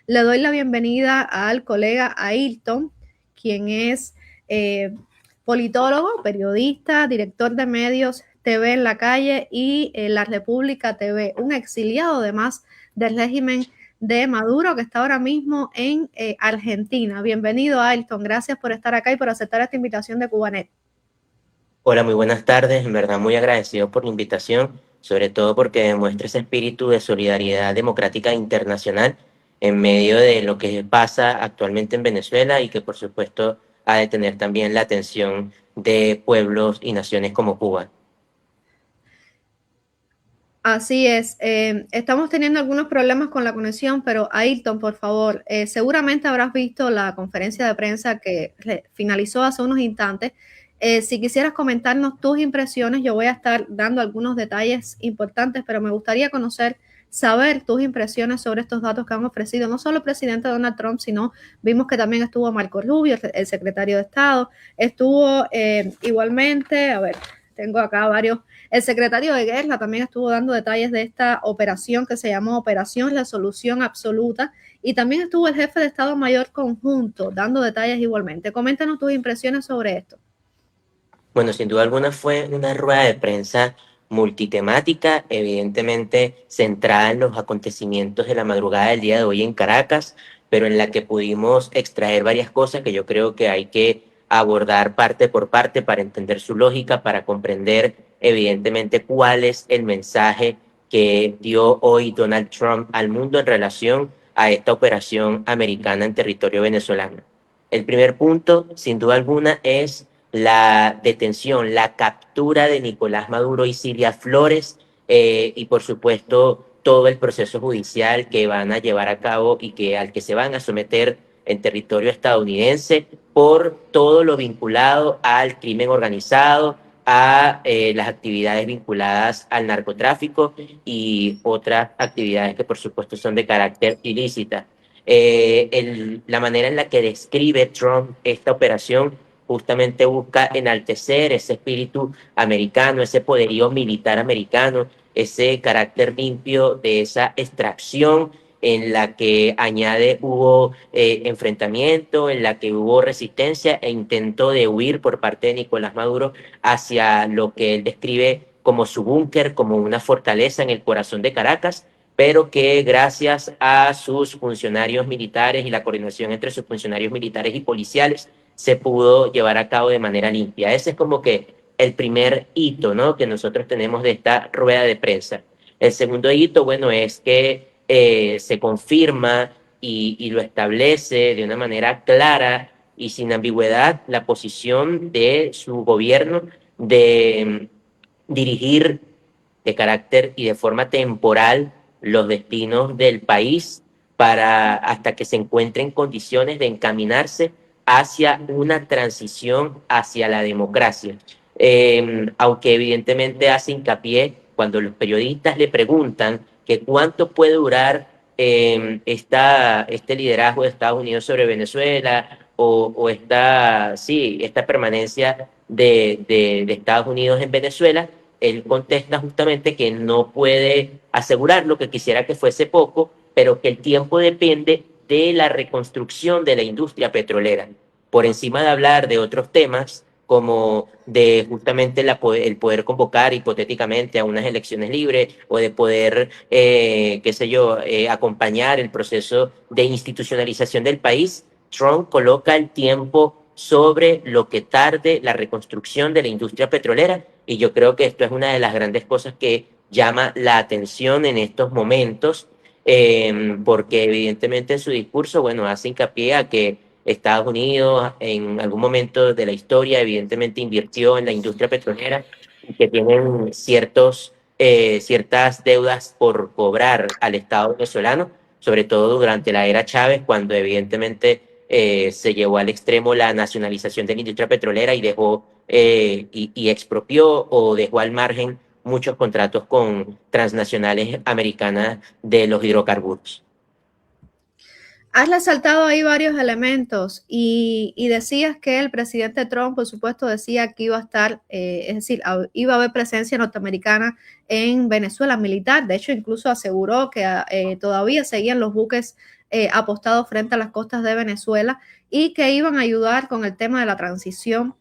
Le doy la bienvenida al colega Ailton, quien es politólogo, periodista, director de medios TV en la calle y La República TV, un exiliado además del régimen de Maduro que está ahora mismo en Argentina. Bienvenido, Ailton. Gracias por estar acá y por aceptar esta invitación de Cubanet. Hola, muy buenas tardes. En verdad, muy agradecido por la invitación, sobre todo porque demuestra ese espíritu de solidaridad democrática internacional en medio de lo que pasa actualmente en Venezuela y que, por supuesto, ha de tener también la atención de pueblos y naciones como Cuba. Así es, estamos teniendo algunos problemas con la conexión, pero Ailton, por favor, seguramente habrás visto la conferencia de prensa que finalizó hace unos instantes. Si quisieras comentarnos tus impresiones, yo voy a estar dando algunos detalles importantes, pero me gustaría saber tus impresiones sobre estos datos que han ofrecido no solo el presidente Donald Trump, sino vimos que también estuvo Marco Rubio, el secretario de Estado, estuvo igualmente, a ver, tengo acá varios. El secretario de Guerra también estuvo dando detalles de esta operación que se llamó Operación Resolución Absoluta y también estuvo el jefe de Estado Mayor Conjunto dando detalles igualmente. Coméntanos tus impresiones sobre esto. Bueno, sin duda alguna fue una rueda de prensa multitemática, evidentemente centrada en los acontecimientos de la madrugada del día de hoy en Caracas, pero en la que pudimos extraer varias cosas que yo creo que hay que abordar parte por parte para entender su lógica, para comprender evidentemente cuál es el mensaje que dio hoy Donald Trump al mundo en relación a esta operación americana en territorio venezolano. El primer punto, sin duda alguna, es la detención, la captura de Nicolás Maduro y Silvia Flores, y por supuesto todo el proceso judicial que van a llevar a cabo y al que se van a someter en territorio estadounidense por todo lo vinculado al crimen organizado, a las actividades vinculadas al narcotráfico y otras actividades que por supuesto son de carácter ilícita. La manera en la que describe Trump esta operación justamente busca enaltecer ese espíritu americano, ese poderío militar americano, ese carácter limpio de esa extracción en la que añade hubo enfrentamiento, en la que hubo resistencia e intento de huir por parte de Nicolás Maduro hacia lo que él describe como su búnker, como una fortaleza en el corazón de Caracas, pero que gracias a sus funcionarios militares y la coordinación entre sus funcionarios militares y policiales, se pudo llevar a cabo de manera limpia. Ese es como que el primer hito, ¿no?, que nosotros tenemos de esta rueda de prensa. El segundo hito, bueno, es que se confirma y lo establece de una manera clara y sin ambigüedad la posición de su gobierno de dirigir de carácter y de forma temporal los destinos del país para hasta que se encuentre en condiciones de encaminarse hacia una transición hacia la democracia. Aunque evidentemente hace hincapié cuando los periodistas le preguntan que cuánto puede durar este liderazgo de Estados Unidos sobre Venezuela o esta permanencia de Estados Unidos en Venezuela, él contesta justamente que no puede asegurar lo que quisiera que fuese poco, pero que el tiempo depende de la reconstrucción de la industria petrolera, por encima de hablar de otros temas como de justamente el poder convocar hipotéticamente a unas elecciones libres o de poder, qué sé yo, acompañar el proceso de institucionalización del país. Trump coloca el tiempo sobre lo que tarde la reconstrucción de la industria petrolera y yo creo que esto es una de las grandes cosas que llama la atención en estos momentos, porque evidentemente en su discurso, bueno, hace hincapié a que Estados Unidos en algún momento de la historia evidentemente invirtió en la industria petrolera y que tienen ciertas deudas por cobrar al Estado venezolano, sobre todo durante la era Chávez, cuando evidentemente se llevó al extremo la nacionalización de la industria petrolera y dejó y expropió o dejó al margen muchos contratos con transnacionales americanas de los hidrocarburos. Has resaltado ahí varios elementos y decías que el presidente Trump, por supuesto, decía que iba a estar, es decir, iba a haber presencia norteamericana en Venezuela militar. De hecho, incluso aseguró que todavía seguían los buques apostado frente a las costas de Venezuela y que iban a ayudar con el tema de la transición.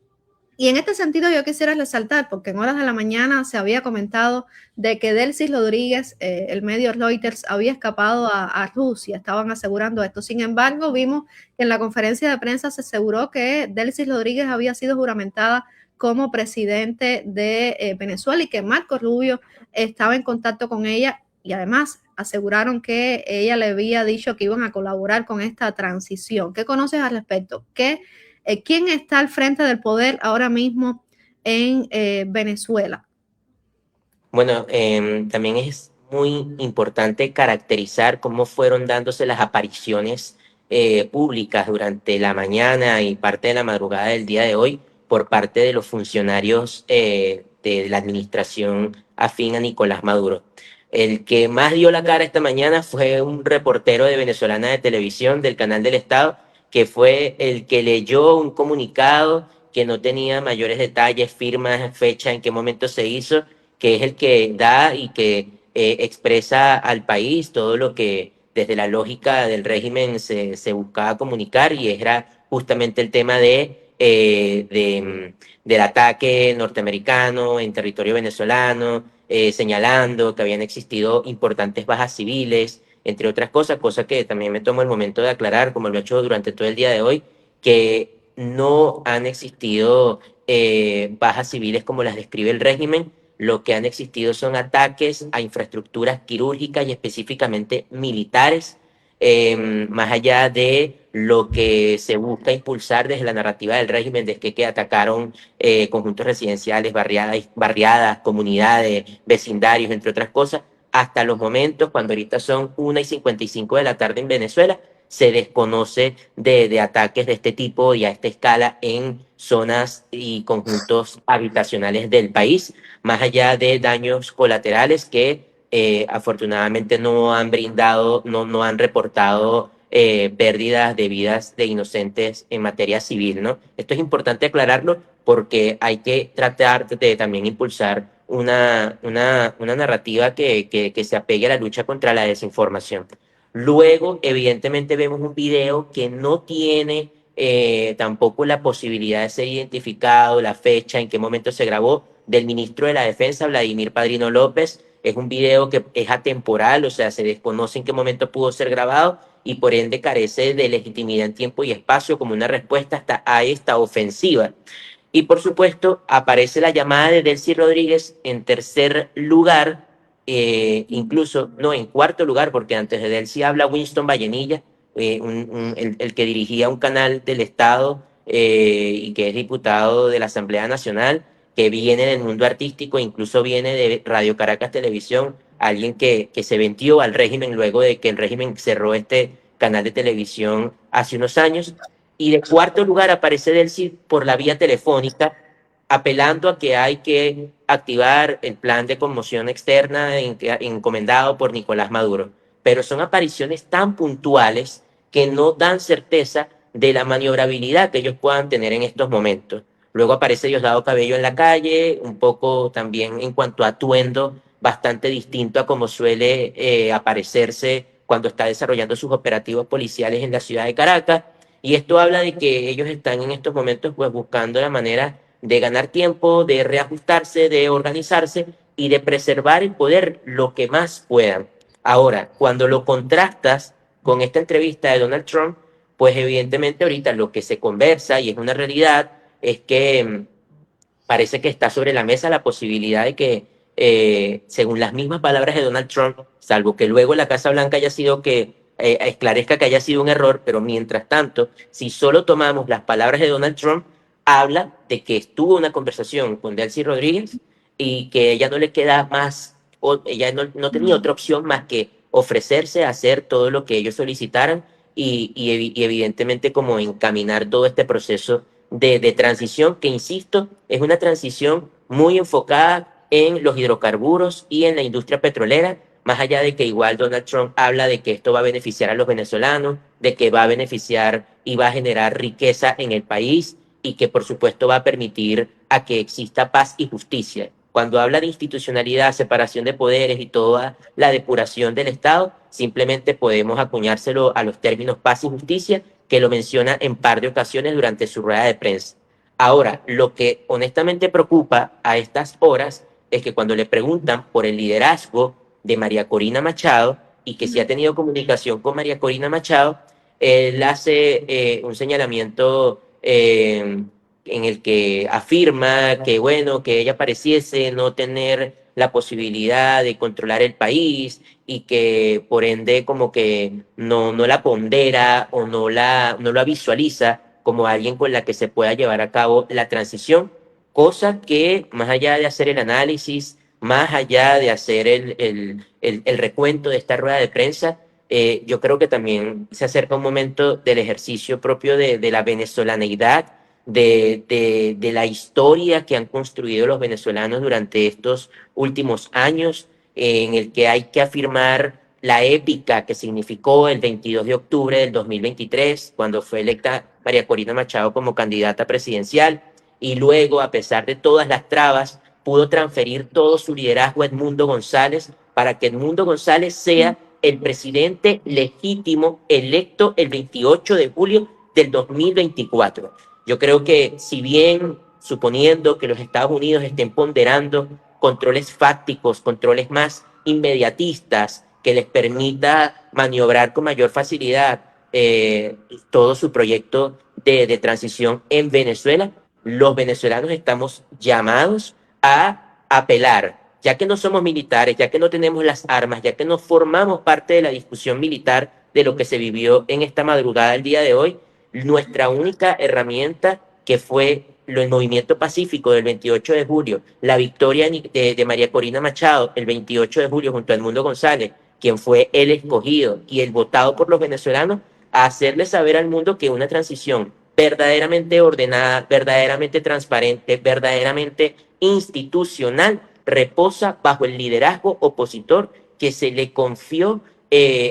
Y en este sentido yo quisiera resaltar, porque en horas de la mañana se había comentado de que Delcy Rodríguez, el medio Reuters, había escapado a Rusia, estaban asegurando esto. Sin embargo, vimos que en la conferencia de prensa se aseguró que Delcy Rodríguez había sido juramentada como presidente de Venezuela y que Marco Rubio estaba en contacto con ella y además aseguraron que ella le había dicho que iban a colaborar con esta transición. ¿Qué conoces al respecto? ¿Quién está al frente del poder ahora mismo en Venezuela? Bueno, también es muy importante caracterizar cómo fueron dándose las apariciones públicas durante la mañana y parte de la madrugada del día de hoy por parte de los funcionarios de la administración afín a Nicolás Maduro. El que más dio la cara esta mañana fue un reportero de Venezolana de Televisión del Canal del Estado, que fue el que leyó un comunicado que no tenía mayores detalles, firmas, fecha, en qué momento se hizo, que es el que da y que expresa al país todo lo que desde la lógica del régimen se buscaba comunicar, y era justamente el tema del ataque norteamericano en territorio venezolano, señalando que habían existido importantes bajas civiles, entre otras cosas, cosa que también me tomo el momento de aclarar, como lo he hecho durante todo el día de hoy, que no han existido bajas civiles como las describe el régimen. Lo que han existido son ataques a infraestructuras quirúrgicas y específicamente militares, más allá de lo que se busca impulsar desde la narrativa del régimen, de que atacaron conjuntos residenciales, barriadas, comunidades, vecindarios, entre otras cosas. Hasta los momentos, cuando ahorita son 1:55 de la tarde en Venezuela, se desconoce de ataques de este tipo y a esta escala en zonas y conjuntos habitacionales del país, más allá de daños colaterales que afortunadamente no han brindado, no han reportado pérdidas de vidas de inocentes en materia civil, ¿no? Esto es importante aclararlo porque hay que tratar de también impulsar una narrativa que se apegue a la lucha contra la desinformación. Luego, evidentemente, vemos un video que no tiene tampoco la posibilidad de ser identificado, la fecha, en qué momento se grabó, del ministro de la Defensa, Vladimir Padrino López. Es un video que es atemporal, o sea, se desconoce en qué momento pudo ser grabado y por ende carece de legitimidad en tiempo y espacio como una respuesta a esta ofensiva. Y por supuesto, aparece la llamada de Delcy Rodríguez en tercer lugar, incluso, no, en cuarto lugar, porque antes de Delcy habla Winston Vallenilla, el que dirigía un canal del Estado y que es diputado de la Asamblea Nacional, que viene del mundo artístico, incluso viene de Radio Caracas Televisión, alguien que se vendió al régimen luego de que el régimen cerró este canal de televisión hace unos años. Y de cuarto lugar aparece Delcy por la vía telefónica, apelando a que hay que activar el plan de conmoción externa encomendado por Nicolás Maduro. Pero son apariciones tan puntuales que no dan certeza de la maniobrabilidad que ellos puedan tener en estos momentos. Luego aparece Diosdado Cabello en la calle, un poco también en cuanto a atuendo, bastante distinto a como suele aparecerse cuando está desarrollando sus operativos policiales en la ciudad de Caracas. Y esto habla de que ellos están en estos momentos pues buscando la manera de ganar tiempo, de reajustarse, de organizarse y de preservar el poder lo que más puedan. Ahora, cuando lo contrastas con esta entrevista de Donald Trump, pues evidentemente ahorita lo que se conversa, y es una realidad, es que parece que está sobre la mesa la posibilidad de que, según las mismas palabras de Donald Trump, salvo que luego la Casa Blanca haya sido que esclarezca que haya sido un error, pero mientras tanto, si solo tomamos las palabras de Donald Trump, habla de que estuvo una conversación con Delcy Rodríguez y que ella no le queda más, o ella no tenía otra opción más que ofrecerse a hacer todo lo que ellos solicitaran y evidentemente como encaminar todo este proceso de transición, que insisto, es una transición muy enfocada en los hidrocarburos y en la industria petrolera, más allá de que igual Donald Trump habla de que esto va a beneficiar a los venezolanos, de que va a beneficiar y va a generar riqueza en el país y que por supuesto va a permitir a que exista paz y justicia. Cuando habla de institucionalidad, separación de poderes y toda la depuración del Estado, simplemente podemos acuñárselo a los términos paz y justicia, que lo menciona en par de ocasiones durante su rueda de prensa. Ahora, lo que honestamente preocupa a estas horas es que cuando le preguntan por el liderazgo de María Corina Machado y que si ha tenido comunicación con María Corina Machado, él hace un señalamiento en el que afirma que, bueno, que ella pareciese no tener la posibilidad de controlar el país y que por ende como que no la pondera o no la visualiza como alguien con la que se pueda llevar a cabo la transición, cosa que más allá de hacer el análisis, más allá de hacer el recuento de esta rueda de prensa, yo creo que también se acerca un momento del ejercicio propio de la venezolaneidad, de la historia que han construido los venezolanos durante estos últimos años, en el que hay que afirmar la épica que significó el 22 de octubre del 2023, cuando fue electa María Corina Machado como candidata presidencial, y luego, a pesar de todas las trabas, pudo transferir todo su liderazgo a Edmundo González para que Edmundo González sea el presidente legítimo electo el 28 de julio del 2024. Yo creo que si bien suponiendo que los Estados Unidos estén ponderando controles fácticos, controles más inmediatistas, que les permita maniobrar con mayor facilidad todo su proyecto de transición en Venezuela, los venezolanos estamos llamados a apelar, ya que no somos militares, ya que no tenemos las armas, ya que no formamos parte de la discusión militar de lo que se vivió en esta madrugada del día de hoy, nuestra única herramienta, que fue el movimiento pacífico del 28 de julio, la victoria de María Corina Machado el 28 de julio junto a Edmundo González, quien fue el escogido y el votado por los venezolanos, a hacerle saber al mundo que una transición verdaderamente ordenada, verdaderamente transparente, verdaderamente institucional, reposa bajo el liderazgo opositor que se le confió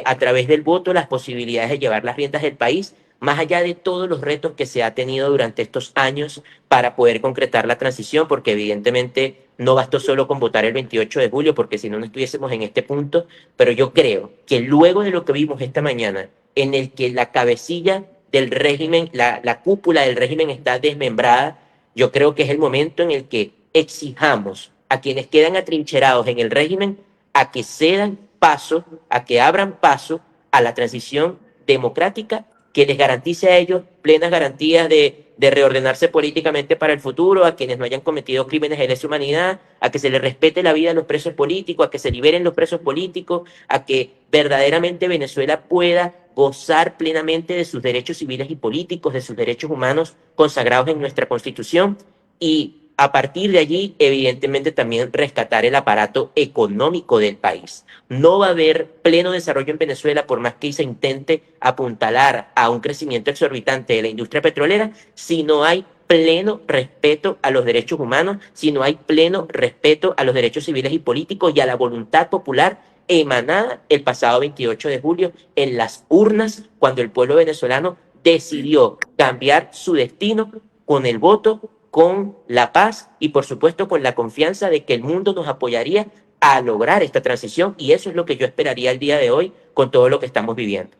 a través del voto las posibilidades de llevar las riendas del país, más allá de todos los retos que se ha tenido durante estos años para poder concretar la transición, porque evidentemente no bastó solo con votar el 28 de julio, porque si no, no estuviésemos en este punto, pero yo creo que luego de lo que vimos esta mañana, en el que la cabecilla del régimen, la cúpula del régimen está desmembrada, yo creo que es el momento en el que exijamos a quienes quedan atrincherados en el régimen a que cedan paso, a que abran paso a la transición democrática que les garantice a ellos plenas garantías de reordenarse políticamente para el futuro, a quienes no hayan cometido crímenes de lesa humanidad, a que se les respete la vida a los presos políticos, a que se liberen los presos políticos, a que verdaderamente Venezuela pueda gozar plenamente de sus derechos civiles y políticos, de sus derechos humanos consagrados en nuestra Constitución, y a partir de allí, evidentemente, también rescatar el aparato económico del país. No va a haber pleno desarrollo en Venezuela por más que se intente apuntalar a un crecimiento exorbitante de la industria petrolera si no hay pleno respeto a los derechos humanos, si no hay pleno respeto a los derechos civiles y políticos y a la voluntad popular emanada el pasado 28 de julio en las urnas, cuando el pueblo venezolano decidió cambiar su destino con el voto, con la paz y por supuesto con la confianza de que el mundo nos apoyaría a lograr esta transición, y eso es lo que yo esperaría el día de hoy con todo lo que estamos viviendo.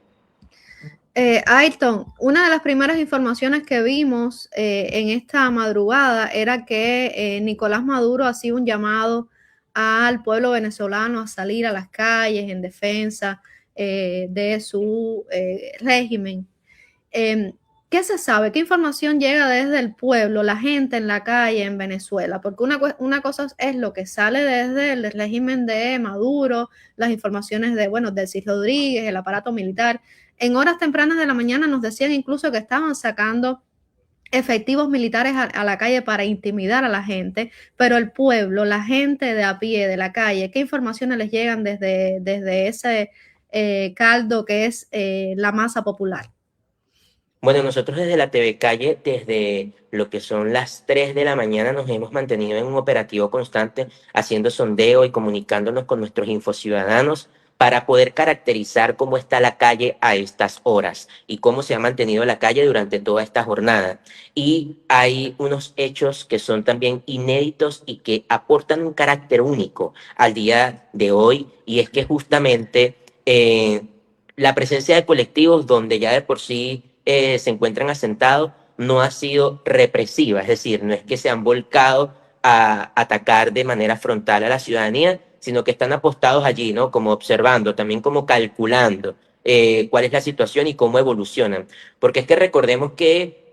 Ayrton, una de las primeras informaciones que vimos en esta madrugada era que Nicolás Maduro hacía un llamado al pueblo venezolano a salir a las calles en defensa de su régimen. ¿Qué se sabe? ¿Qué información llega desde el pueblo, la gente en la calle en Venezuela? Porque una cosa es lo que sale desde el régimen de Maduro, las informaciones de, bueno, de Cis Rodríguez, el aparato militar. En horas tempranas de la mañana nos decían incluso que estaban sacando efectivos militares a la calle para intimidar a la gente, pero el pueblo, la gente de a pie, de la calle, ¿qué informaciones les llegan desde ese caldo que es la masa popular? Bueno, nosotros desde la TV Calle, desde lo que son las 3 de la mañana, nos hemos mantenido en un operativo constante, haciendo sondeo y comunicándonos con nuestros infociudadanos para poder caracterizar cómo está la calle a estas horas y cómo se ha mantenido la calle durante toda esta jornada. Y hay unos hechos que son también inéditos y que aportan un carácter único al día de hoy, y es que justamente la presencia de colectivos donde ya de por sí se encuentran asentados no ha sido represiva, es decir, no es que se han volcado a atacar de manera frontal a la ciudadanía, sino que están apostados allí, ¿no? Como observando, también como calculando cuál es la situación y cómo evolucionan. Porque es que recordemos que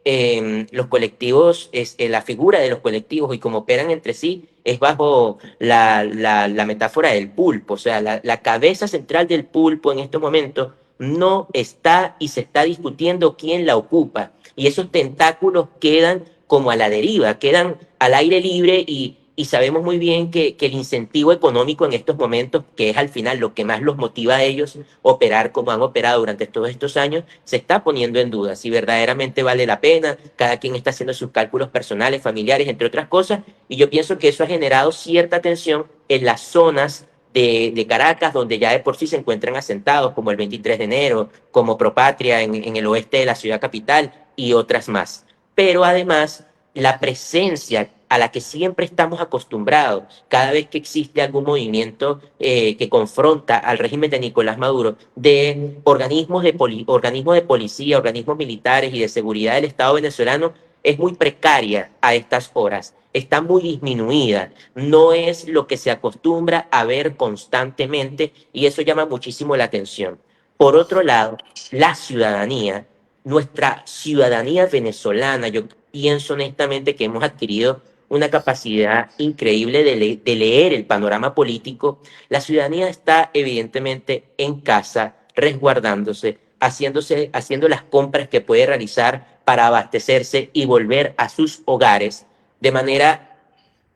los colectivos, la figura de los colectivos y cómo operan entre sí es bajo la metáfora del pulpo, o sea, la cabeza central del pulpo en estos momentos no está y se está discutiendo quién la ocupa. Y esos tentáculos quedan como a la deriva, quedan al aire libre y sabemos muy bien que el incentivo económico en estos momentos, que es al final lo que más los motiva a ellos operar como han operado durante todos estos años, se está poniendo en duda si verdaderamente vale la pena. Cada quien está haciendo sus cálculos personales, familiares, entre otras cosas, y yo pienso que eso ha generado cierta tensión en las zonas de Caracas, donde ya de por sí se encuentran asentados, como el 23 de enero, como Propatria en el oeste de la ciudad capital y otras más. Pero además, la presencia a la que siempre estamos acostumbrados, cada vez que existe algún movimiento que confronta al régimen de Nicolás Maduro, de organismos de policía, organismos militares y de seguridad del Estado venezolano, es muy precaria a estas horas, está muy disminuida, no es lo que se acostumbra a ver constantemente, y eso llama muchísimo la atención. Por otro lado, la ciudadanía, nuestra ciudadanía venezolana, yo pienso honestamente que hemos adquirido una capacidad increíble de leer el panorama político. La ciudadanía está evidentemente en casa, resguardándose, haciendo las compras que puede realizar para abastecerse y volver a sus hogares de manera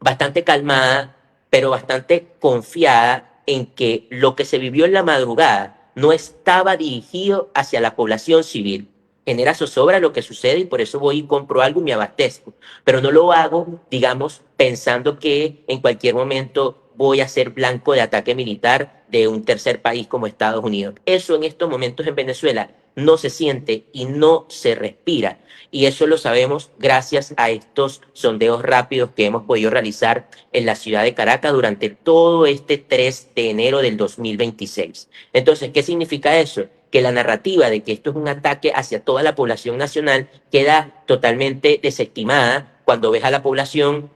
bastante calmada, pero bastante confiada en que lo que se vivió en la madrugada no estaba dirigido hacia la población civil. Genera zozobra lo que sucede y por eso voy y compro algo y me abastezco. Pero no lo hago, digamos, pensando que en cualquier momento voy a ser blanco de ataque militar de un tercer país como Estados Unidos. Eso en estos momentos en Venezuela no se siente y no se respira. Y eso lo sabemos gracias a estos sondeos rápidos que hemos podido realizar en la ciudad de Caracas durante todo este 3 de enero del 2026. Entonces, ¿qué significa eso? Que la narrativa de que esto es un ataque hacia toda la población nacional queda totalmente desestimada cuando ves a la población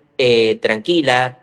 tranquila,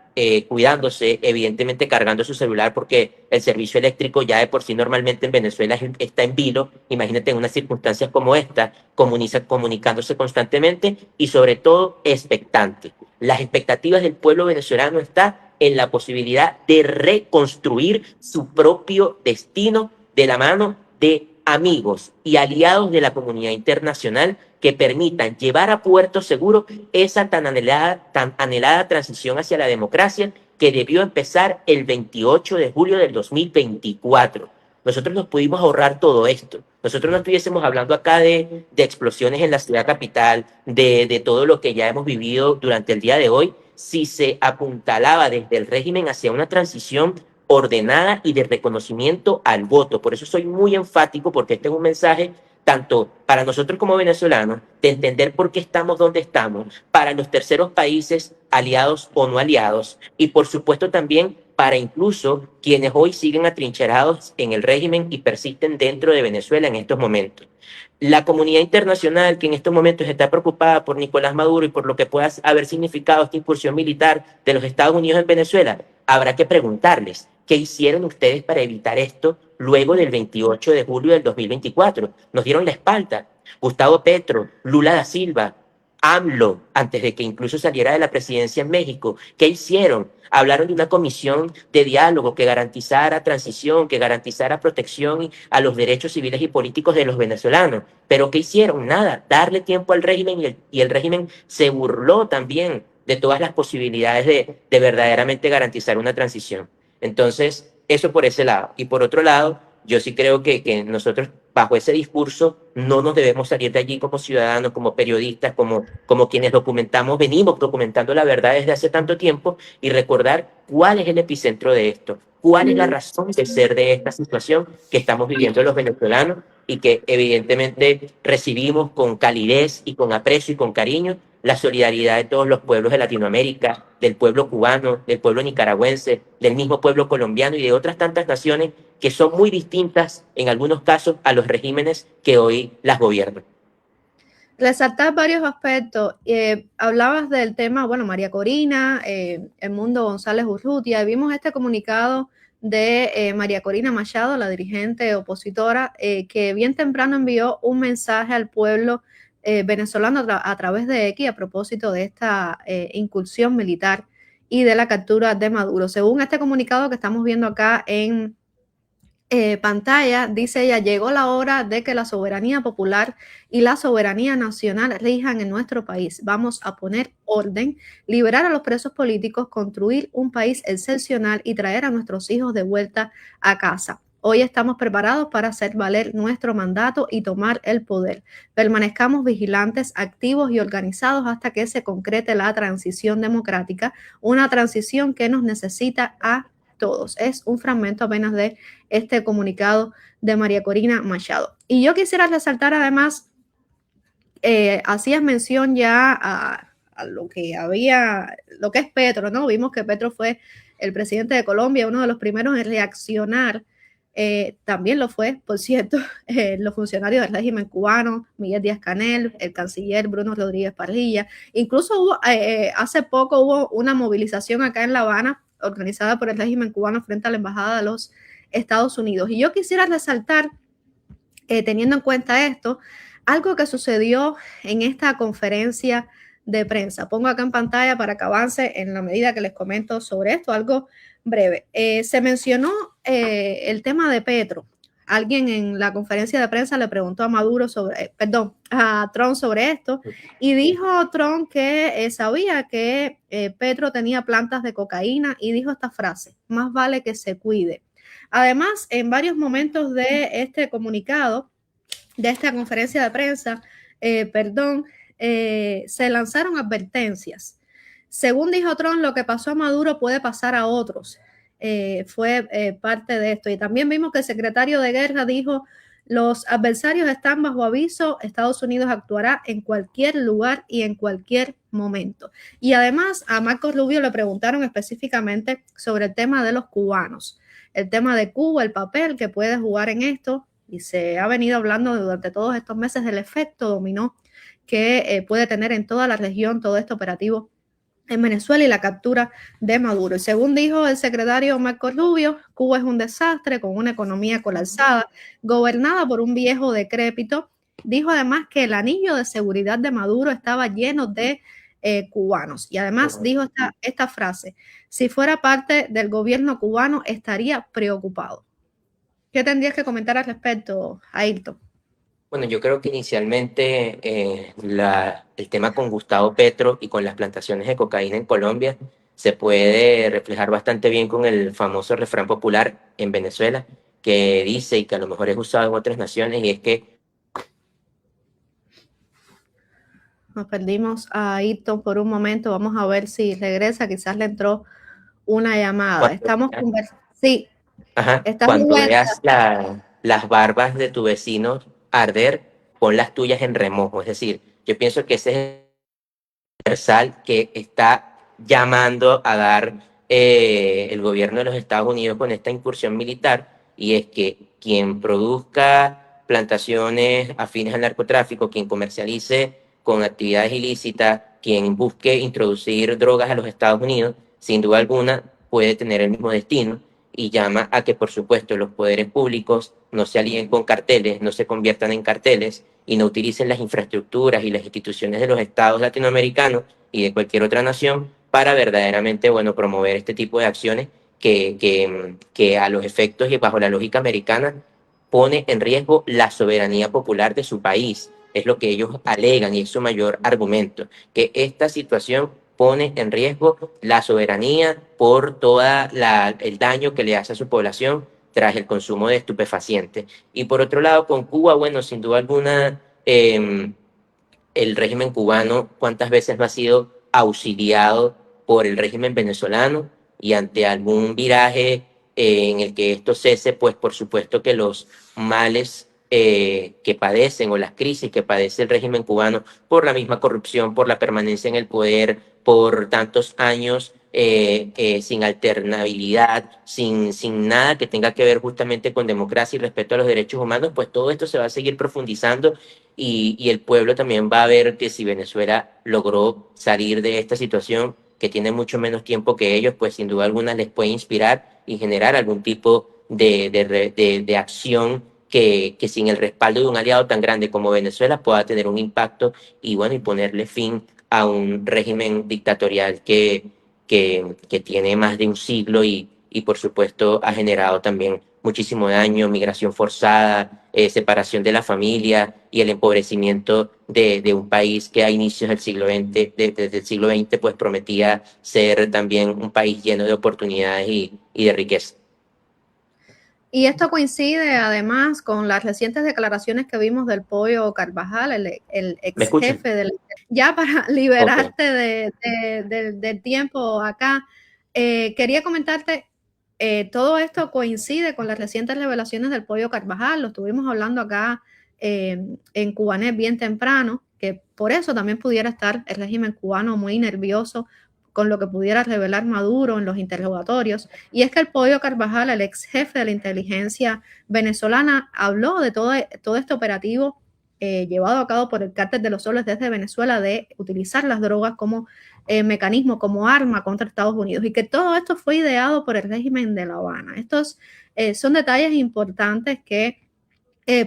cuidándose, evidentemente cargando su celular porque el servicio eléctrico ya de por sí normalmente en Venezuela está en vilo. Imagínate en unas circunstancias como esta, comunicándose constantemente y sobre todo expectante. Las expectativas del pueblo venezolano están en la posibilidad de reconstruir su propio destino de la mano de amigos y aliados de la comunidad internacional que permitan llevar a puerto seguro esa tan anhelada transición hacia la democracia que debió empezar el 28 de julio del 2024. Nosotros nos pudimos ahorrar todo esto. Nosotros no estuviésemos hablando acá de explosiones en la ciudad capital, de todo lo que ya hemos vivido durante el día de hoy, si se apuntalaba desde el régimen hacia una transición ordenada y de reconocimiento al voto. Por eso soy muy enfático, porque este es un mensaje tanto para nosotros como venezolanos, de entender por qué estamos donde estamos, para los terceros países, aliados o no aliados, y por supuesto también para incluso quienes hoy siguen atrincherados en el régimen y persisten dentro de Venezuela en estos momentos. La comunidad internacional que en estos momentos está preocupada por Nicolás Maduro y por lo que pueda haber significado esta incursión militar de los Estados Unidos en Venezuela, habrá que preguntarles qué hicieron ustedes para evitar esto luego del 28 de julio del 2024. Nos dieron la espalda. Gustavo Petro, Lula da Silva, AMLO, antes de que incluso saliera de la presidencia en México. ¿Qué hicieron? Hablaron de una comisión de diálogo que garantizara transición, que garantizara protección a los derechos civiles y políticos de los venezolanos. ¿Pero qué hicieron? Nada, darle tiempo al régimen y el régimen se burló también de todas las posibilidades de verdaderamente garantizar una transición. Entonces, eso por ese lado. Y por otro lado, yo sí creo que nosotros, bajo ese discurso, no nos debemos salir de allí como ciudadanos, como periodistas, como quienes venimos documentando la verdad desde hace tanto tiempo y recordar cuál es el epicentro de esto. cuál es la razón de ser de esta situación que estamos viviendo los venezolanos y que evidentemente recibimos con calidez y con aprecio y con cariño la solidaridad de todos los pueblos de Latinoamérica, del pueblo cubano, del pueblo nicaragüense, del mismo pueblo colombiano y de otras tantas naciones que son muy distintas en algunos casos a los regímenes que hoy las gobiernan. Resaltar varios aspectos. Hablabas del tema, bueno, María Corina, el Mundo González Urrutia, vimos este comunicado de María Corina Machado, la dirigente opositora, que bien temprano envió un mensaje al pueblo venezolano a través de X a propósito de esta incursión militar y de la captura de Maduro. Según este comunicado que estamos viendo acá en pantalla, dice ella, llegó la hora de que la soberanía popular y la soberanía nacional rijan en nuestro país. Vamos a poner orden, liberar a los presos políticos, construir un país excepcional y traer a nuestros hijos de vuelta a casa. Hoy estamos preparados para hacer valer nuestro mandato y tomar el poder. Permanezcamos vigilantes, activos y organizados hasta que se concrete la transición democrática, una transición que nos necesita a todos. Es un fragmento apenas de este comunicado de María Corina Machado. Y yo quisiera resaltar además, hacías mención ya a lo que es Petro, ¿no? Vimos que Petro fue el presidente de Colombia, uno de los primeros en reaccionar. También lo fue, por cierto, los funcionarios del régimen cubano, Miguel Díaz-Canel, el canciller Bruno Rodríguez Parrilla. Incluso hace poco hubo una movilización acá en La Habana organizada por el régimen cubano frente a la Embajada de los Estados Unidos. Y yo quisiera resaltar, teniendo en cuenta esto, algo que sucedió en esta conferencia de prensa. Pongo acá en pantalla para que avance en la medida que les comento sobre esto, algo breve. Se mencionó el tema de Petro. Alguien en la conferencia de prensa le preguntó a a Trump sobre esto y dijo Trump que sabía que Petro tenía plantas de cocaína y dijo esta frase: más vale que se cuide. Además, en varios momentos de este comunicado, de esta conferencia de prensa, se lanzaron advertencias. Según dijo Trump, lo que pasó a Maduro puede pasar a otros. Fue parte de esto. Y también vimos que el secretario de Guerra dijo: los adversarios están bajo aviso, Estados Unidos actuará en cualquier lugar y en cualquier momento. Y además a Marco Rubio le preguntaron específicamente sobre el tema de los cubanos, el tema de Cuba, el papel que puede jugar en esto, y se ha venido hablando durante todos estos meses del efecto dominó que puede tener en toda la región todo este operativo en Venezuela y la captura de Maduro. Y según dijo el secretario Marco Rubio, Cuba es un desastre con una economía colapsada, gobernada por un viejo decrépito. Dijo además que el anillo de seguridad de Maduro estaba lleno de cubanos. Y además dijo esta frase: si fuera parte del gobierno cubano estaría preocupado. ¿Qué tendrías que comentar al respecto, Ayrton? Bueno, yo creo que inicialmente el tema con Gustavo Petro y con las plantaciones de cocaína en Colombia se puede reflejar bastante bien con el famoso refrán popular en Venezuela que dice, y que a lo mejor es usado en otras naciones, y es que... Nos perdimos a Ayrton por un momento, vamos a ver si regresa, quizás le entró una llamada. Estamos conversando. Sí. Ajá, cuando veas las barbas de tu vecino arder, pon las tuyas en remojo. Es decir, yo pienso que ese es el universal que está llamando a dar el gobierno de los Estados Unidos con esta incursión militar, y es que quien produzca plantaciones afines al narcotráfico, quien comercialice con actividades ilícitas, quien busque introducir drogas a los Estados Unidos, sin duda alguna puede tener el mismo destino, y llama a que, por supuesto, los poderes públicos no se alíen con carteles, no se conviertan en carteles y no utilicen las infraestructuras y las instituciones de los estados latinoamericanos y de cualquier otra nación para verdaderamente, bueno, promover este tipo de acciones que a los efectos y bajo la lógica americana pone en riesgo la soberanía popular de su país. Es lo que ellos alegan y es su mayor argumento, que esta situación pone en riesgo la soberanía por todo el daño que le hace a su población tras el consumo de estupefacientes. Y por otro lado, con Cuba, bueno, sin duda alguna, el régimen cubano cuántas veces no ha sido auxiliado por el régimen venezolano, y ante algún viraje en el que esto cese, pues por supuesto que los males que padecen o las crisis que padece el régimen cubano por la misma corrupción, por la permanencia en el poder, por tantos años sin alternabilidad, sin nada que tenga que ver justamente con democracia y respeto a los derechos humanos, pues todo esto se va a seguir profundizando y el pueblo también va a ver que si Venezuela logró salir de esta situación, que tiene mucho menos tiempo que ellos, pues sin duda alguna les puede inspirar y generar algún tipo de acción que sin el respaldo de un aliado tan grande como Venezuela pueda tener un impacto y bueno, y ponerle fin a un régimen dictatorial que tiene más de un siglo y por supuesto ha generado también muchísimo daño, migración forzada, separación de la familia y el empobrecimiento de un país que a inicios del siglo XX, desde el siglo XX, pues prometía ser también un país lleno de oportunidades y de riqueza. Y esto coincide además con las recientes declaraciones que vimos del Pollo Carvajal, el ¿Me ex escuchan? jefe del... Ya para Ok. liberarte del tiempo acá, quería comentarte, todo esto coincide con las recientes revelaciones del Pollo Carvajal, lo estuvimos hablando acá en Cubanet bien temprano, que por eso también pudiera estar el régimen cubano muy nervioso con lo que pudiera revelar Maduro en los interrogatorios. Y es que el Pollo Carvajal, el ex jefe de la inteligencia venezolana, habló de todo este operativo llevado a cabo por el Cártel de los Soles desde Venezuela de utilizar las drogas como mecanismo, como arma contra Estados Unidos y que todo esto fue ideado por el régimen de La Habana. Estos son detalles importantes que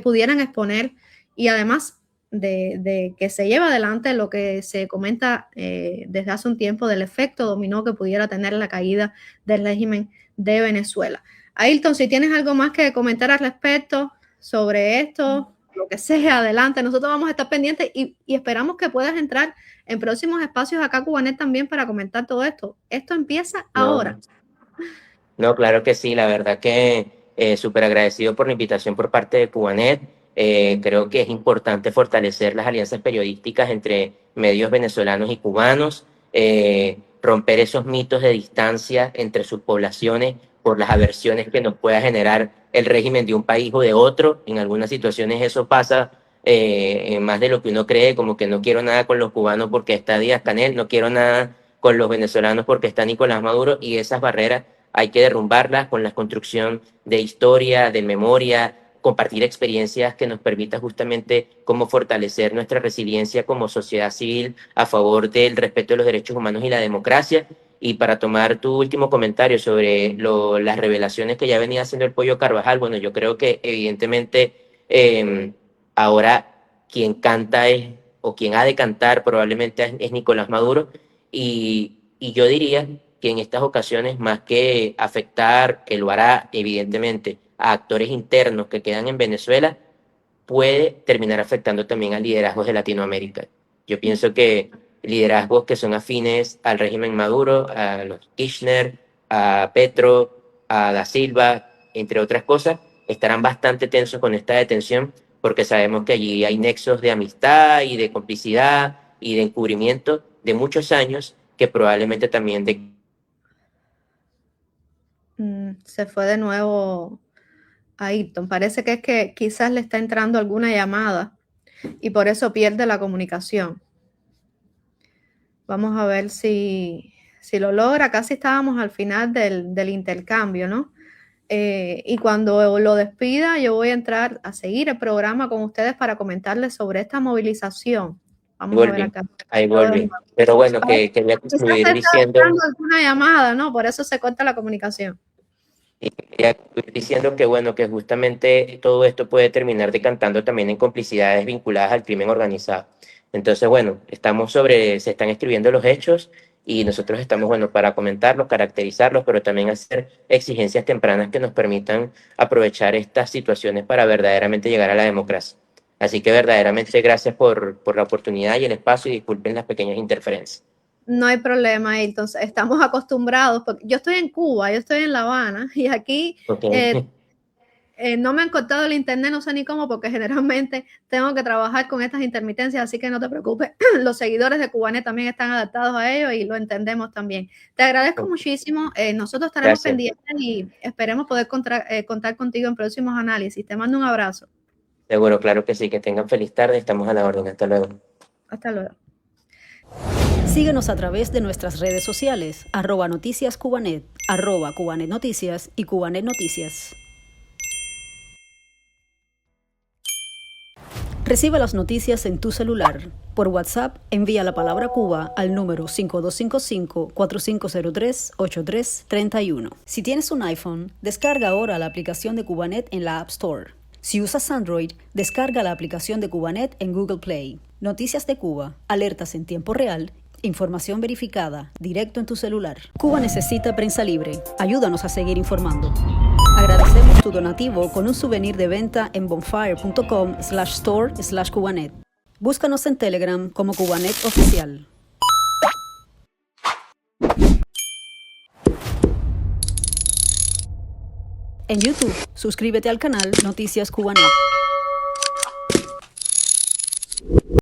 pudieran exponer y además de que se lleva adelante lo que se comenta desde hace un tiempo del efecto dominó que pudiera tener la caída del régimen de Venezuela. Ailton, si tienes algo más que comentar al respecto sobre esto, lo que sea, adelante. Nosotros vamos a estar pendientes y esperamos que puedas entrar en próximos espacios acá Cubanet también para comentar todo esto. Esto empieza ahora. No, no, claro que sí, la verdad que súper agradecido por la invitación por parte de Cubanet. Creo que es importante fortalecer las alianzas periodísticas entre medios venezolanos y cubanos, romper esos mitos de distancia entre sus poblaciones por las aversiones que nos pueda generar el régimen de un país o de otro. En algunas situaciones eso pasa más de lo que uno cree, como que no quiero nada con los cubanos porque está Díaz-Canel, no quiero nada con los venezolanos porque está Nicolás Maduro y esas barreras hay que derrumbarlas con la construcción de historia, de memoria, compartir experiencias que nos permita justamente cómo fortalecer nuestra resiliencia como sociedad civil a favor del respeto de los derechos humanos y la democracia. Y para tomar tu último comentario sobre las revelaciones que ya venía haciendo el Pollo Carvajal, bueno, yo creo que evidentemente ahora quien canta es, o quien ha de cantar probablemente es Nicolás Maduro, y yo diría que en estas ocasiones, más que afectar, que lo hará evidentemente, a actores internos que quedan en Venezuela, puede terminar afectando también a liderazgos de Latinoamérica. Yo pienso que liderazgos que son afines al régimen Maduro, a los Kirchner, a Petro, a Da Silva, entre otras cosas, estarán bastante tensos con esta detención porque sabemos que allí hay nexos de amistad y de complicidad y de encubrimiento de muchos años que probablemente también de Se fue de nuevo a Ayrton. Parece que es que quizás le está entrando alguna llamada y por eso pierde la comunicación. Vamos a ver si lo logra. Casi estábamos al final del intercambio, ¿no? Y cuando lo despida, yo voy a entrar a seguir el programa con ustedes para comentarles sobre esta movilización. Vamos a ver volví, acá. ahí volví. Pero bueno, que quería Quizás concluir se está diciendo entrando alguna llamada, ¿no? Por eso se corta la comunicación. y quería concluir diciendo que bueno, que justamente todo esto puede terminar decantando también en complicidades vinculadas al crimen organizado. Entonces, bueno, se están escribiendo los hechos y nosotros estamos, bueno, para comentarlos, caracterizarlos, pero también hacer exigencias tempranas que nos permitan aprovechar estas situaciones para verdaderamente llegar a la democracia. Así que verdaderamente gracias por la oportunidad y el espacio y disculpen las pequeñas interferencias. No hay problema, entonces estamos acostumbrados, porque yo estoy en Cuba, yo estoy en La Habana y aquí Ok. eh, no me han cortado el internet, no sé ni cómo, porque generalmente tengo que trabajar con estas intermitencias, así que no te preocupes. Los seguidores de Cubanet también están adaptados a ello y lo entendemos también. Te agradezco muchísimo. Nosotros estaremos pendientes y esperemos poder contar contigo en próximos análisis. Te mando un abrazo. Seguro, claro que sí. Que tengan feliz tarde. Estamos a la orden. Hasta luego. Hasta luego. Síguenos a través de nuestras redes sociales, @noticiascubanet, @cubanetnoticias y Cubanet Noticias. Recibe las noticias en tu celular. Por WhatsApp, envía la palabra Cuba al número 5255-4503-8331. Si tienes un iPhone, descarga ahora la aplicación de Cubanet en la App Store. Si usas Android, descarga la aplicación de Cubanet en Google Play. Noticias de Cuba, alertas en tiempo real, información verificada, directo en tu celular. Cuba necesita prensa libre. Ayúdanos a seguir informando. Agradecemos tu donativo con un souvenir de venta en bonfire.com/store/Cubanet. Búscanos en Telegram como Cubanet Oficial. En YouTube, suscríbete al canal Noticias Cubanet.